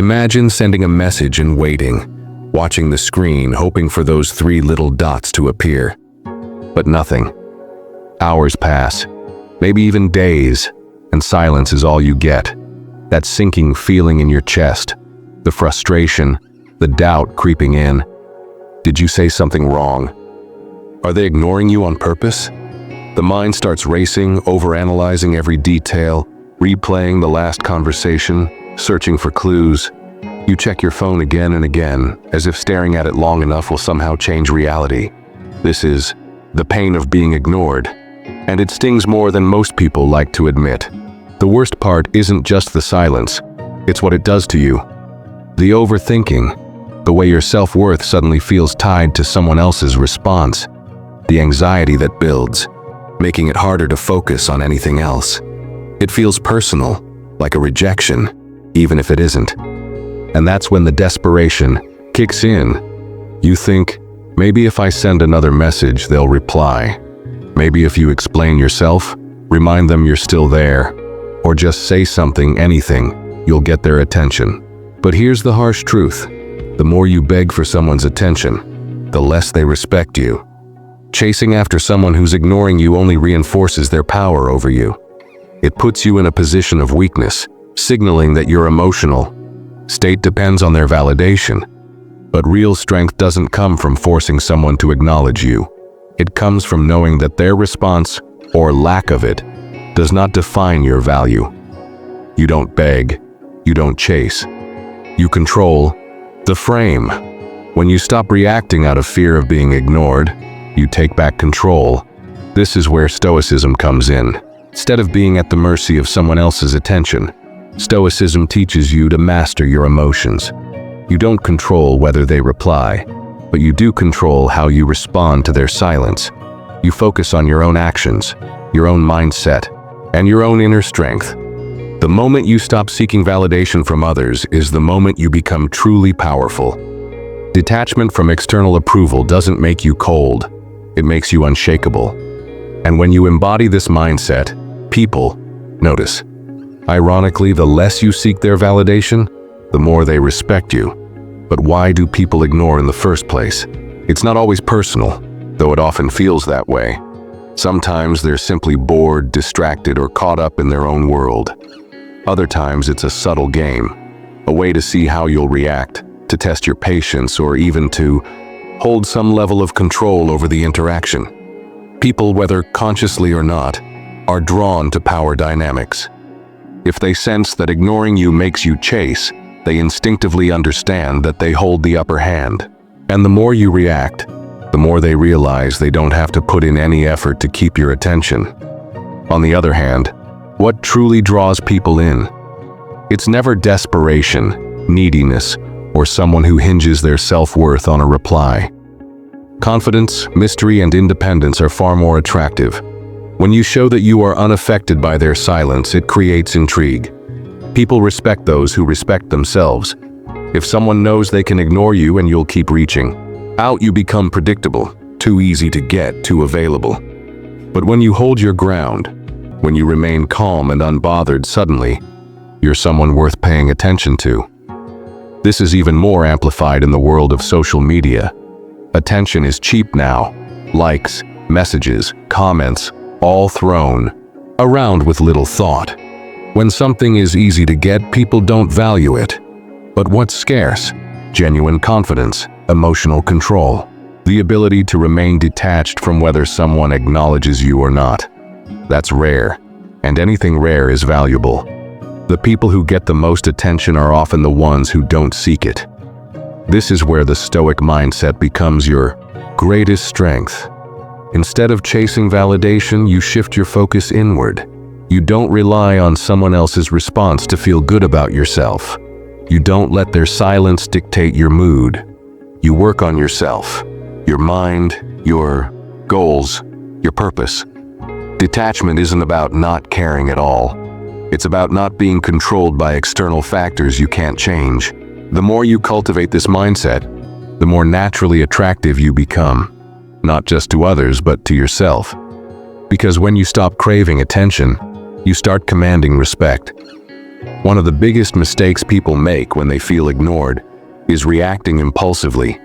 Imagine sending a message and waiting, watching the screen, hoping for those 3 little dots to appear. But nothing. Hours pass, maybe even days, and silence is all you get. That sinking feeling in your chest, the frustration, the doubt creeping in. Did you say something wrong? Are they ignoring you on purpose? The mind starts racing, overanalyzing every detail, replaying the last conversation, searching for clues. You check your phone again and again, as if staring at it long enough will somehow change reality. This is the pain of being ignored, and it stings more than most people like to admit. The worst part isn't just the silence, it's what it does to you. The overthinking, the way your self-worth suddenly feels tied to someone else's response, the anxiety that builds, making it harder to focus on anything else. It feels personal, like a rejection, even if it isn't. And that's when the desperation kicks in. You think, maybe if I send another message, they'll reply. Maybe if you explain yourself, remind them you're still there, or just say something, anything, you'll get their attention. But here's the harsh truth. The more you beg for someone's attention, the less they respect you. Chasing after someone who's ignoring you only reinforces their power over you. It puts you in a position of weakness, signaling that your emotional state depends on their validation. But real strength doesn't come from forcing someone to acknowledge you. It comes from knowing that their response, or lack of it, does not define your value. You don't beg, you don't chase. You control the frame. When you stop reacting out of fear of being ignored, you take back control. This is where Stoicism comes in. Instead of being at the mercy of someone else's attention, Stoicism teaches you to master your emotions. You don't control whether they reply, but you do control how you respond to their silence. You focus on your own actions, your own mindset, and your own inner strength. The moment you stop seeking validation from others is the moment you become truly powerful. Detachment from external approval doesn't make you cold, it makes you unshakable. And when you embody this mindset, people notice. Ironically, the less you seek their validation, the more they respect you. But why do people ignore in the first place? It's not always personal, though it often feels that way. Sometimes they're simply bored, distracted, or caught up in their own world. Other times it's a subtle game, a way to see how you'll react, to test your patience, or even to hold some level of control over the interaction. People, whether consciously or not, are drawn to power dynamics. If they sense that ignoring you makes you chase, they instinctively understand that they hold the upper hand. And the more you react, the more they realize they don't have to put in any effort to keep your attention. On the other hand, what truly draws people in? It's never desperation, neediness, or someone who hinges their self-worth on a reply. Confidence, mystery, and independence are far more attractive. When you show that you are unaffected by their silence, it creates intrigue. People respect those who respect themselves. If someone knows they can ignore you and you'll keep reaching out, you become predictable, too easy to get, too available. But when you hold your ground, when you remain calm and unbothered, suddenly, you're someone worth paying attention to. This is even more amplified in the world of social media. Attention is cheap now. Likes, messages, comments, all thrown around with little thought. When something is easy to get, people don't value it. But what's scarce? Genuine confidence, emotional control, the ability to remain detached from whether someone acknowledges you or not. That's rare, and anything rare is valuable. The people who get the most attention are often the ones who don't seek it. This is where the Stoic mindset becomes your greatest strength. Instead of chasing validation, you shift your focus inward. You don't rely on someone else's response to feel good about yourself. You don't let their silence dictate your mood. You work on yourself, your mind, your goals, your purpose. Detachment isn't about not caring at all. It's about not being controlled by external factors you can't change. The more you cultivate this mindset, the more naturally attractive you become, not just to others, but to yourself. Because when you stop craving attention, you start commanding respect. One of the biggest mistakes people make when they feel ignored is reacting impulsively.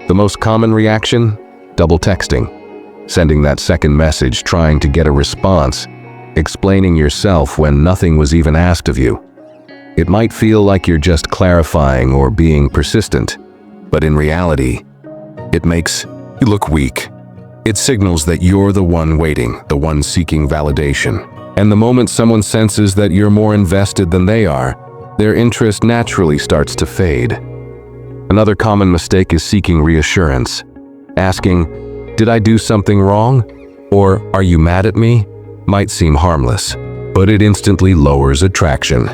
The most common reaction? Double texting. Sending that second message trying to get a response, explaining yourself when nothing was even asked of you. It might feel like you're just clarifying or being persistent, but in reality, it makes you look weak. It signals that you're the one waiting, the one seeking validation. And the moment someone senses that you're more invested than they are, their interest naturally starts to fade. Another common mistake is seeking reassurance. Asking, "Did I do something wrong?" or "Are you mad at me?" might seem harmless, but it instantly lowers attraction.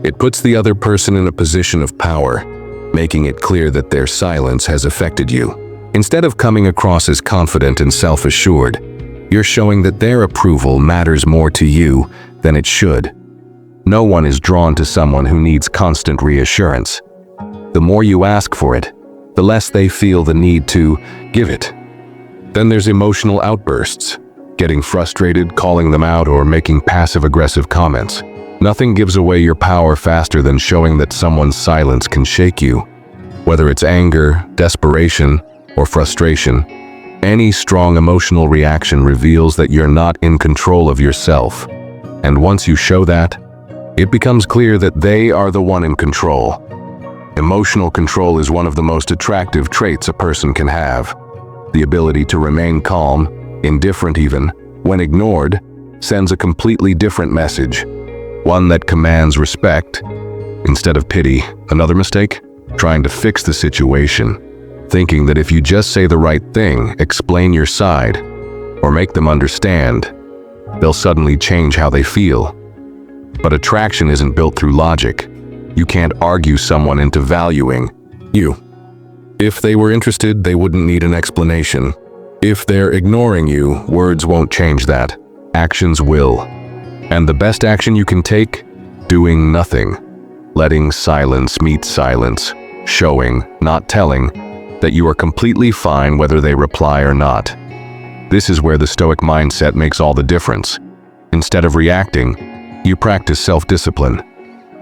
It puts the other person in a position of power, making it clear that their silence has affected you. Instead of coming across as confident and self-assured, you're showing that their approval matters more to you than it should. No one is drawn to someone who needs constant reassurance. The more you ask for it, the less they feel the need to give it. Then there's emotional outbursts, getting frustrated, calling them out, or making passive-aggressive comments. Nothing gives away your power faster than showing that someone's silence can shake you. Whether it's anger, desperation, or frustration, any strong emotional reaction reveals that you're not in control of yourself. And once you show that, it becomes clear that they are the one in control. Emotional control is one of the most attractive traits a person can have. The ability to remain calm, indifferent even, when ignored, sends a completely different message. One that commands respect instead of pity. Another mistake? Trying to fix the situation. Thinking that if you just say the right thing, explain your side, or make them understand, they'll suddenly change how they feel. But attraction isn't built through logic. You can't argue someone into valuing you. If they were interested, they wouldn't need an explanation. If they're ignoring you, words won't change that. Actions will. And the best action you can take? Doing nothing. Letting silence meet silence. Showing, not telling, that you are completely fine whether they reply or not. This is where the Stoic mindset makes all the difference. Instead of reacting, you practice self-discipline.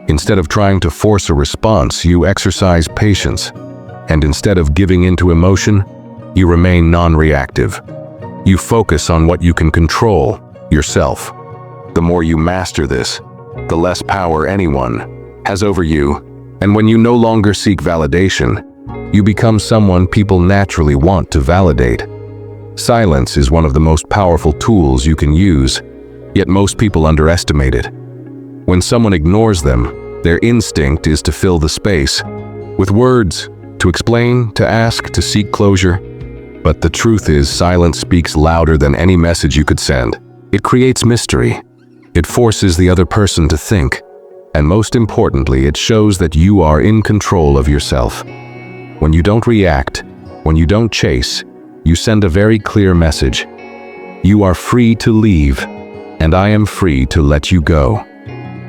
Instead of trying to force a response, you exercise patience. And instead of giving into emotion, you remain non-reactive. You focus on what you can control, yourself. The more you master this, the less power anyone has over you. And when you no longer seek validation, you become someone people naturally want to validate. Silence is one of the most powerful tools you can use, yet most people underestimate it. When someone ignores them, their instinct is to fill the space with words, to explain, to ask, to seek closure. But the truth is, silence speaks louder than any message you could send. It creates mystery. It forces the other person to think. And most importantly, it shows that you are in control of yourself. When you don't react, when you don't chase, you send a very clear message. You are free to leave, and I am free to let you go.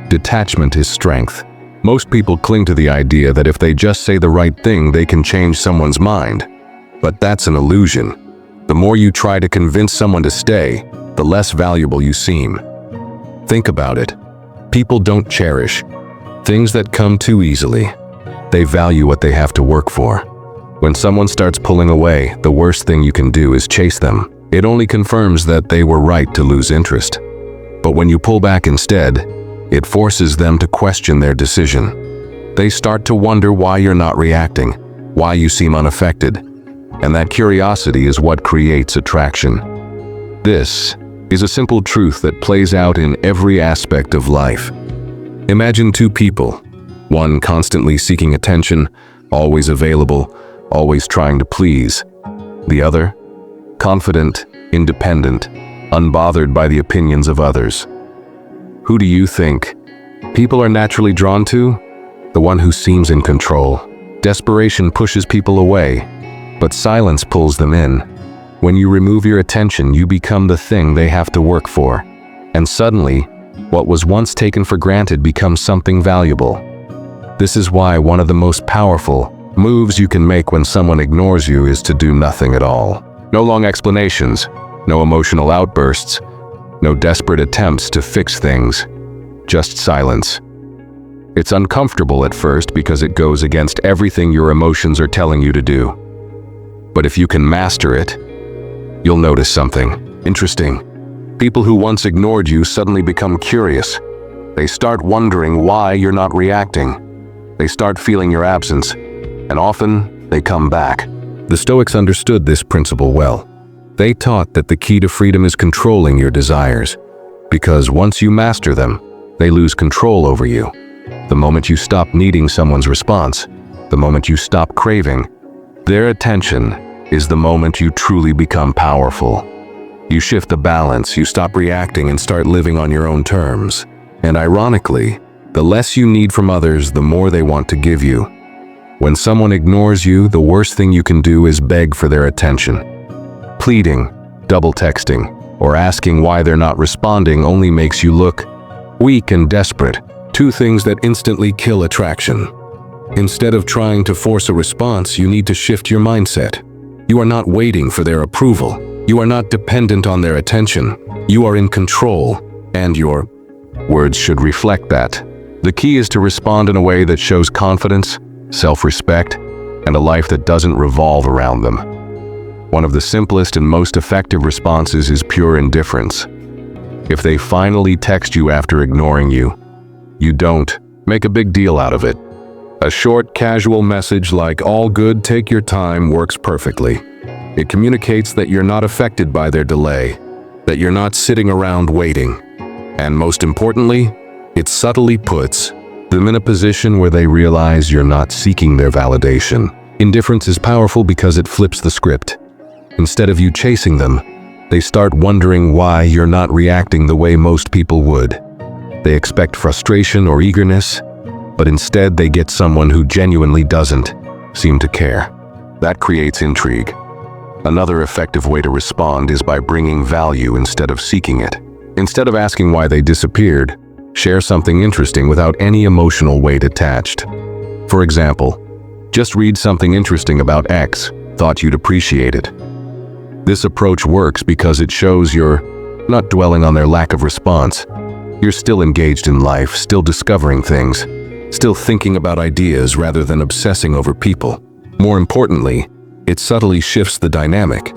Detachment is strength. Most people cling to the idea that if they just say the right thing, they can change someone's mind. But that's an illusion. The more you try to convince someone to stay, the less valuable you seem. Think about it. People don't cherish things that come too easily. They value what they have to work for. When someone starts pulling away, the worst thing you can do is chase them. It only confirms that they were right to lose interest. But when you pull back instead, it forces them to question their decision. They start to wonder why you're not reacting, why you seem unaffected. And that curiosity is what creates attraction. This is a simple truth that plays out in every aspect of life. Imagine two people, one constantly seeking attention, always available, always trying to please. The other, confident, independent, unbothered by the opinions of others. Who do you think people are naturally drawn to? The one who seems in control. Desperation pushes people away, but silence pulls them in. When you remove your attention, you become the thing they have to work for. And suddenly, what was once taken for granted becomes something valuable. This is why one of the most powerful moves you can make when someone ignores you is to do nothing at all. No long explanations, no emotional outbursts, no desperate attempts to fix things, just silence. It's uncomfortable at first because it goes against everything your emotions are telling you to do. But if you can master it, you'll notice something interesting. People who once ignored you suddenly become curious. They start wondering why you're not reacting. They start feeling your absence, and often they come back. The Stoics understood this principle well. They taught that the key to freedom is controlling your desires, because once you master them, they lose control over you. The moment you stop needing someone's response, the moment you stop craving their attention, is the moment you truly become powerful. You shift the balance, you stop reacting and start living on your own terms. And ironically, the less you need from others, the more they want to give you. When someone ignores you, the worst thing you can do is beg for their attention. Pleading, double texting, or asking why they're not responding only makes you look weak and desperate, two things that instantly kill attraction. Instead of trying to force a response, you need to shift your mindset. You are not waiting for their approval. You are not dependent on their attention. You are in control, and your words should reflect that. The key is to respond in a way that shows confidence, self-respect, and a life that doesn't revolve around them. One of the simplest and most effective responses is pure indifference. If they finally text you after ignoring you, you don't make a big deal out of it. A short, casual message like "all good, take your time" works perfectly. It communicates that you're not affected by their delay, that you're not sitting around waiting. And most importantly, it subtly puts them in a position where they realize you're not seeking their validation. Indifference is powerful because it flips the script. Instead of you chasing them, they start wondering why you're not reacting the way most people would. They expect frustration or eagerness, but instead they get someone who genuinely doesn't seem to care. That creates intrigue. Another effective way to respond is by bringing value instead of seeking it. Instead of asking why they disappeared, share something interesting without any emotional weight attached. For example, just read something interesting about X, thought you'd appreciate it. This approach works because it shows you're not dwelling on their lack of response. You're still engaged in life, still discovering things, still thinking about ideas rather than obsessing over people. More importantly, it subtly shifts the dynamic.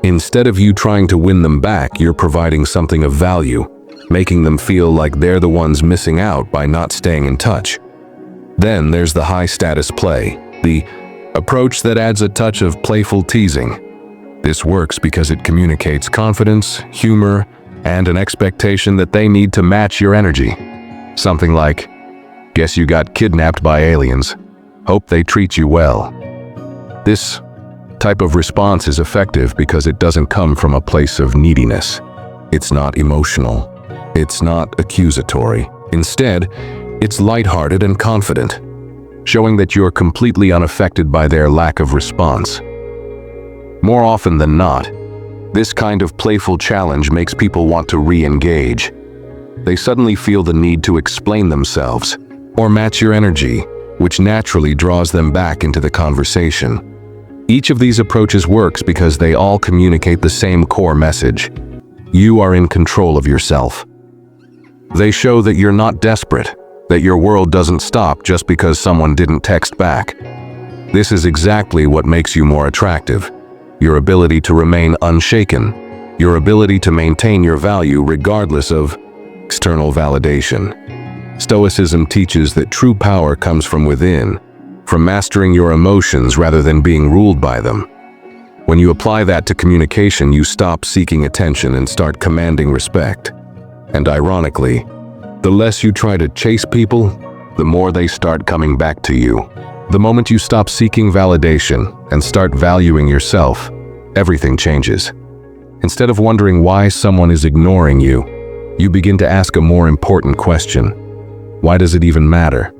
Instead of you trying to win them back, you're providing something of value, making them feel like they're the ones missing out by not staying in touch. Then there's the high-status play, the approach that adds a touch of playful teasing. This works because it communicates confidence, humor, and an expectation that they need to match your energy. Something like, "Guess you got kidnapped by aliens. Hope they treat you well." This type of response is effective because it doesn't come from a place of neediness. It's not emotional. It's not accusatory. Instead, it's lighthearted and confident, showing that you're completely unaffected by their lack of response. More often than not, this kind of playful challenge makes people want to re-engage. They suddenly feel the need to explain themselves or match your energy, which naturally draws them back into the conversation. Each of these approaches works because they all communicate the same core message. You are in control of yourself. They show that you're not desperate, that your world doesn't stop just because someone didn't text back. This is exactly what makes you more attractive. Your ability to remain unshaken, your ability to maintain your value regardless of external validation. Stoicism teaches that true power comes from within, from mastering your emotions rather than being ruled by them. When you apply that to communication, you stop seeking attention and start commanding respect. And ironically, the less you try to chase people, the more they start coming back to you. The moment you stop seeking validation and start valuing yourself, everything changes. Instead of wondering why someone is ignoring you, you begin to ask a more important question. Why does it even matter?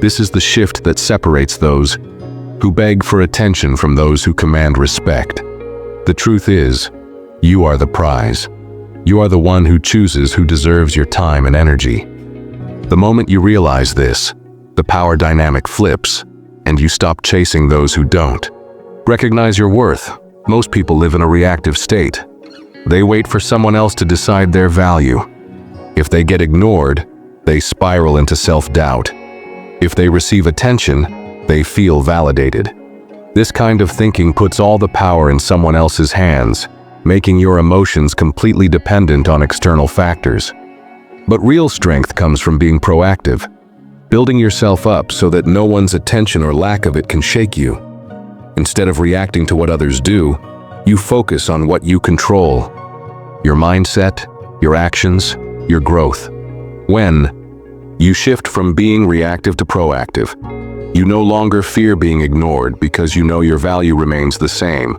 This is the shift that separates those who beg for attention from those who command respect. The truth is, you are the prize. You are the one who chooses who deserves your time and energy. The moment you realize this, the power dynamic flips, and you stop chasing those who don't. Recognize your worth. Most people live in a reactive state. They wait for someone else to decide their value. If they get ignored, they spiral into self-doubt. If they receive attention, they feel validated. This kind of thinking puts all the power in someone else's hands, making your emotions completely dependent on external factors. But real strength comes from being proactive, building yourself up so that no one's attention or lack of it can shake you. Instead of reacting to what others do, you focus on what you control: your mindset, your actions, your growth. When you shift from being reactive to proactive, you no longer fear being ignored because you know your value remains the same,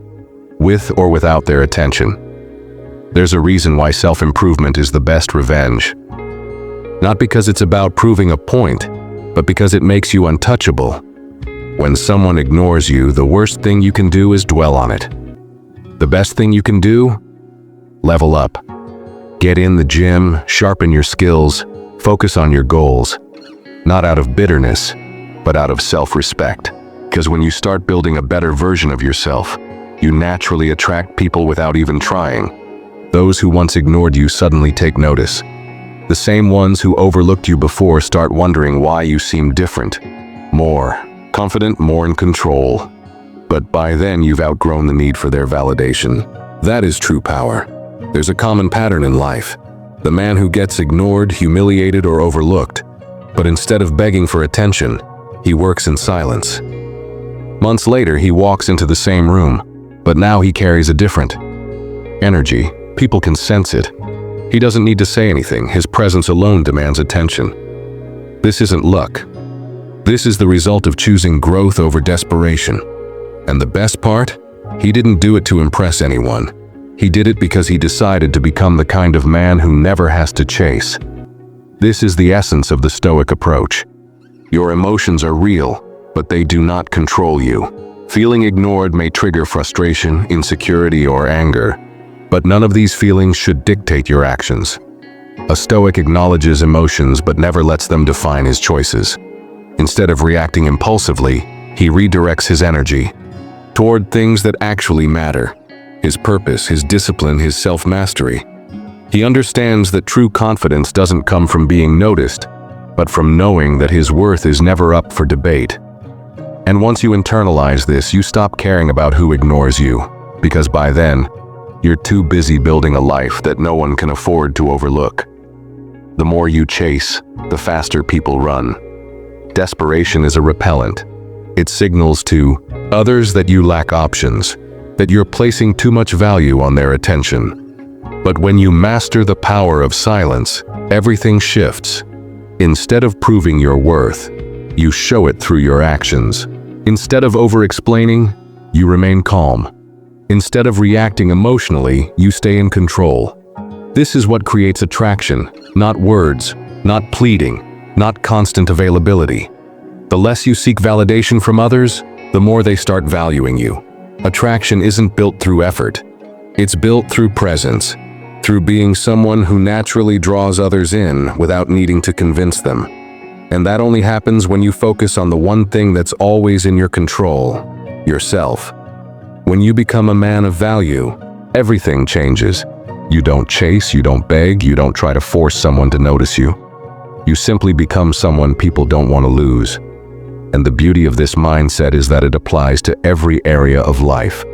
with or without their attention. There's a reason why self-improvement is the best revenge. Not because it's about proving a point, but because it makes you untouchable. When someone ignores you, the worst thing you can do is dwell on it. The best thing you can do? Level up. Get in the gym, sharpen your skills, focus on your goals. Not out of bitterness, but out of self-respect. Because when you start building a better version of yourself, you naturally attract people without even trying. Those who once ignored you suddenly take notice. The same ones who overlooked you before start wondering why you seem different. More confident, more in control. But by then you've outgrown the need for their validation. That is true power. There's a common pattern in life. The man who gets ignored, humiliated, or overlooked. But instead of begging for attention, he works in silence. Months later, he walks into the same room, but now he carries a different energy. People can sense it. He doesn't need to say anything. His presence alone demands attention. This isn't luck. This is the result of choosing growth over desperation. And the best part? He didn't do it to impress anyone. He did it because he decided to become the kind of man who never has to chase. This is the essence of the Stoic approach. Your emotions are real, but they do not control you. Feeling ignored may trigger frustration, insecurity, or anger, but none of these feelings should dictate your actions. A Stoic acknowledges emotions but never lets them define his choices. Instead of reacting impulsively, he redirects his energy toward things that actually matter: his purpose, his discipline, his self-mastery. He understands that true confidence doesn't come from being noticed, but from knowing that his worth is never up for debate. And once you internalize this, you stop caring about who ignores you, because by then, you're too busy building a life that no one can afford to overlook. The more you chase, the faster people run. Desperation is a repellent. It signals to others that you lack options, that you're placing too much value on their attention. But when you master the power of silence, everything shifts. Instead of proving your worth, you show it through your actions. Instead of over-explaining, you remain calm. Instead of reacting emotionally, you stay in control. This is what creates attraction, not words, not pleading, not constant availability. The less you seek validation from others, the more they start valuing you. Attraction isn't built through effort. It's built through presence, through being someone who naturally draws others in without needing to convince them. And that only happens when you focus on the one thing that's always in your control: yourself. When you become a man of value, everything changes. You don't chase, you don't beg, you don't try to force someone to notice you. You simply become someone people don't want to lose. And the beauty of this mindset is that it applies to every area of life,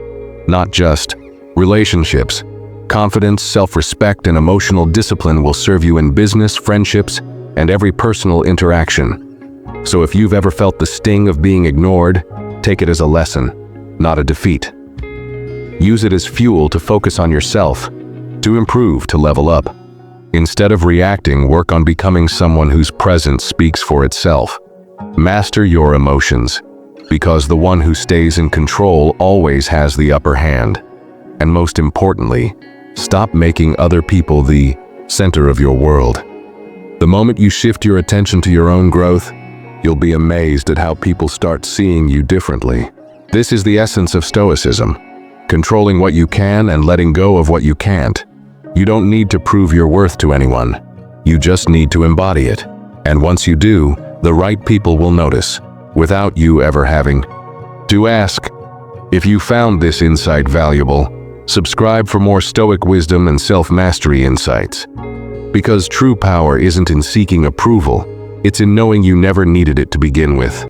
not just relationships. Confidence, self-respect, and emotional discipline will serve you in business, friendships, and every personal interaction. So if you've ever felt the sting of being ignored, take it as a lesson, not a defeat. Use it as fuel to focus on yourself, to improve, to level up. Instead of reacting, work on becoming someone whose presence speaks for itself. Master your emotions, because the one who stays in control always has the upper hand. And most importantly, stop making other people the center of your world. The moment you shift your attention to your own growth, you'll be amazed at how people start seeing you differently. This is the essence of Stoicism: controlling what you can and letting go of what you can't. You don't need to prove your worth to anyone. You just need to embody it. And once you do, the right people will notice, without you ever having to ask. If you found this insight valuable, subscribe for more Stoic wisdom and self-mastery insights. Because true power isn't in seeking approval, It's in knowing you never needed it to begin with.